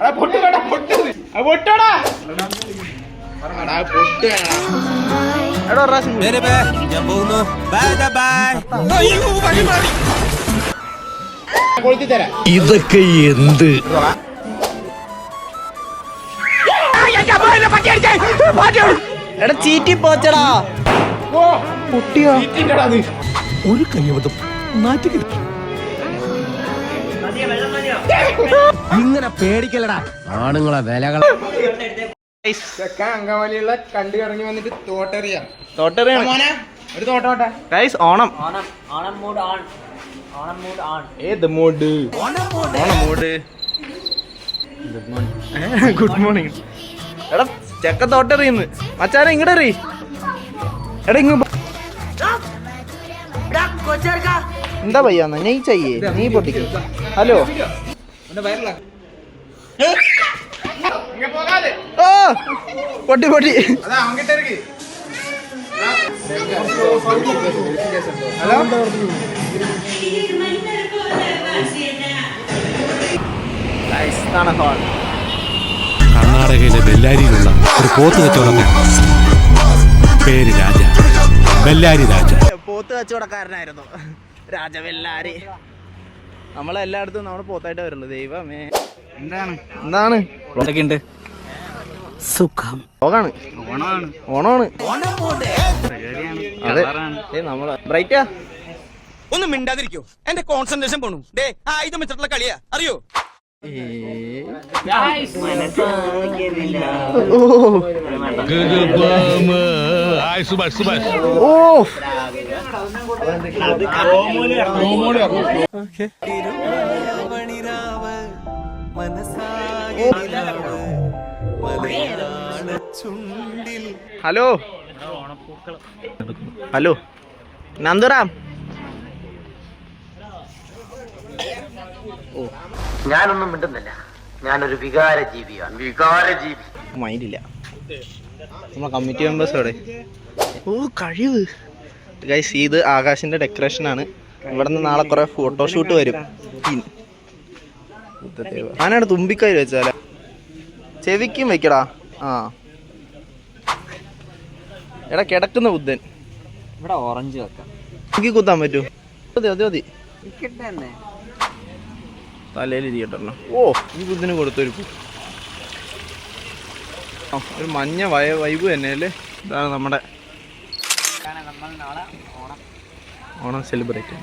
ഞാൻ പോകുന്നു. ഇതൊക്കെ എന്ത് എടാ ചീറ്റി പോച്ചടാ. പൊട്ടിയോ? ഒരു കയ്യബദ്ധം നാറ്റുകില്ല. ഇങ്ങനെ പേടിക്കലടാ ആണുങ്ങളെ വിലകൾ. അങ്കമാലിയുള്ള കണ്ടു ഇറങ്ങി വന്നിട്ട് തോട്ടറിയാം. തോട്ടറിയാണ് ഒരു തോട്ടോട്ടെ ഗൈസ്. ഓണം ഏത് മൂഡ്? Good morning. എടാ ചെക്ക തോട്ടറിയുന്നു മച്ചാനെ. ഇങ്ങടെ എറി. എടാ ഇങ്ങ എന്താ പയ്യാന്ന നീ ചെയ്യേ. നീ പൊട്ടിക്കും. ഹലോ ഓ പൊട്ടി പൊട്ടി. ഹലോ കർണാടകയിലെ ബെല്ലാരിയിലുള്ള ഒരു പോത്ത് കച്ചവടക്കാരൻ. പേര് രാജ. ബെല്ലാരി രാജ. പോത്ത് കച്ചവടക്കാരനായിരുന്നു രാജ ബെല്ലാരി. നമ്മളെല്ലായിടത്തും നമ്മൾ പോത്തായിട്ട് വരുള്ളൂ. ദൈവമേ എന്താണ് എന്തൊക്കെയുണ്ട്? സുഖം. ഓണാണ്. അതെ നമ്മള് ബ്രൈറ്റാ. ഒന്നും മിണ്ടാതിരിക്കോ. എന്റെ കോൺസെൻട്രേഷൻ പോണു. ആയുധം വെച്ചിട്ടുള്ള കളിയാ അറിയോ? Hello hello Nanduram. ഞാനൊന്നും മിണ്ടുന്നില്ല. ഞാനൊരു വികാര ജീവിയാണ്. മൈൻഡില്ല. നമ്മളെ കമ്മിറ്റി മെമ്പേഴ്സ് അവിടെ. ഓ കഴിവ് ഗൈസ്. ഇത് ആകാശിന്റെ ഡെക്കറേഷൻ ആണ്. ഇവിടെ നിന്ന് നാളെ കുറെ ഫോട്ടോഷൂട്ട് വരും. ആനാണ് തുമ്പിക്കൈ വെച്ചാല ചെവിക്കും വെക്കടാ. ആ എടാ കിടക്കുന്ന ബുദ്ധൻ. ഇവിടെ ഓറഞ്ച് വെക്കാം. എനിക്ക് കുത്താൻ പറ്റൂ? മതി തലയിൽ ഇരിക്കട്ടല്ലോ. ഓ ഈ ബുദ്ധന് കൊടുത്തൊരു ഒരു മഞ്ഞ വൈബ് തന്നെയല്ലേ. ഇതാണ് നമ്മുടെ ഓണം സെലിബ്രേറ്റ്.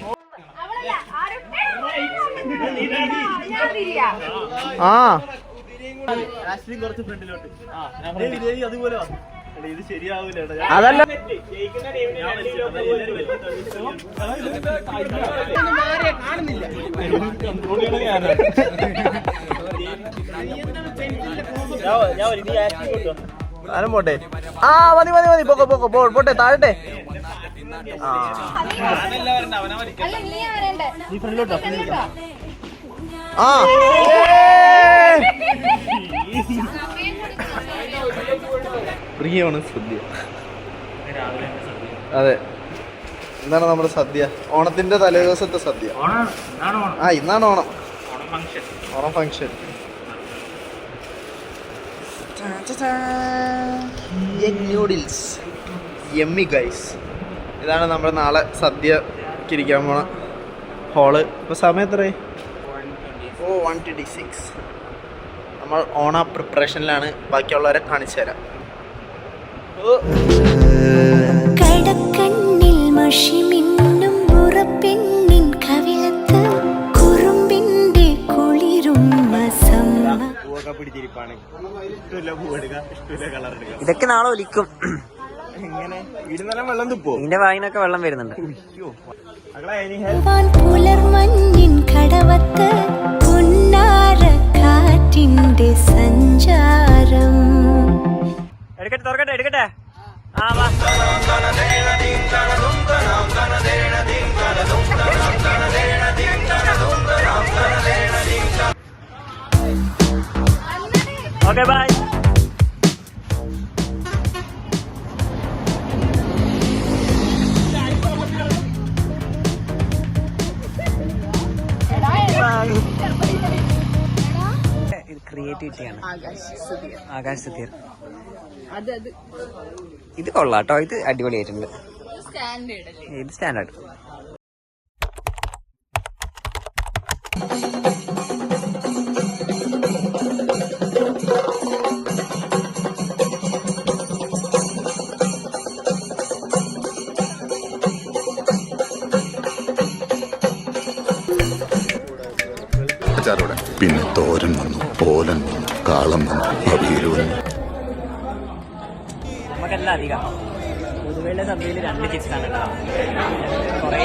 ആ അതല്ല സാധനം പോട്ടെ. ആ മതി പോട്ടെ താഴട്ടെ. ആ പ്രിയമാണ് സദ്യ. അതെ എന്താണ് നമ്മുടെ സദ്യ? ഓണത്തിന്റെ തലേദിവസത്തെ സദ്യ. ആ ഇന്നാണ് Onam. Onam function. Noodles yummy guys. ഇതാണ് നമ്മൾ നാളെ സദ്യക്ക് ഇരിക്കാൻ പോണ ഹോള്. ഇപ്പൊ സമയം എത്രയായി? 1:26. നമ്മൾ ഓണ പ്രിപ്പറേഷനിലാണ്. ബാക്കിയുള്ളവരെ കാണിച്ചു തരാം. കടക്കണ്ണിൽ മഷിമിന്നും ഉറപ്പെണ്ണിൻ കവിളത്ത് കുറുമ്പിന്റെ കുളിരും ഇതൊക്കെ നാളെ ഒലിക്കും. നിന്റെ വായിനൊക്കെ വെള്ളം വരുന്നുണ്ട്. പുലർമഞ്ഞിൻ കടവത്ത് പുന്നാര കാറ്റിന്റെ സഞ്ചാരം. എടുക്കട്ടെ. Okay bye. ക്രിയേറ്റിവിറ്റിയാണ്. ആകാശ് സുധീർ ഇത് കൊള്ളാട്ടോ, ഇത് അടിപൊളിയായിട്ടുണ്ട്. ഇത് സ്റ്റാൻഡേർഡ്. പിന്നെ തോരൻ വന്നു, ഓലൻ വന്നു, കാളം വന്നു, അവിയൽ വന്നു. നമുക്കെല്ലാം അധികം പൊതുവെയുള്ള സദ്യയിൽ 2 ചിപ്സാണ് കേട്ടോ. കുറേ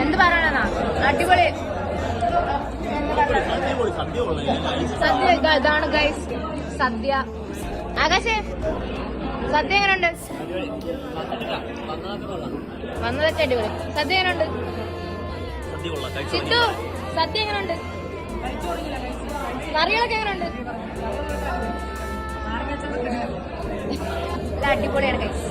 എന്ത് പറയാനാ, അടിപൊളി സദ്യ. ഇതാണ് ഗൈസ് സദ്യ. ആകാശേ സദ്യ എങ്ങനെയുണ്ട്? വന്നതൊക്കെ അടിപൊളി. സദ്യ എങ്ങനെയുണ്ട്? ചിത്തു സദ്യ എങ്ങനെയുണ്ട്? കറികളൊക്കെ എങ്ങനെയുണ്ട്? അടിപൊളിയാണ് ഗൈസ്.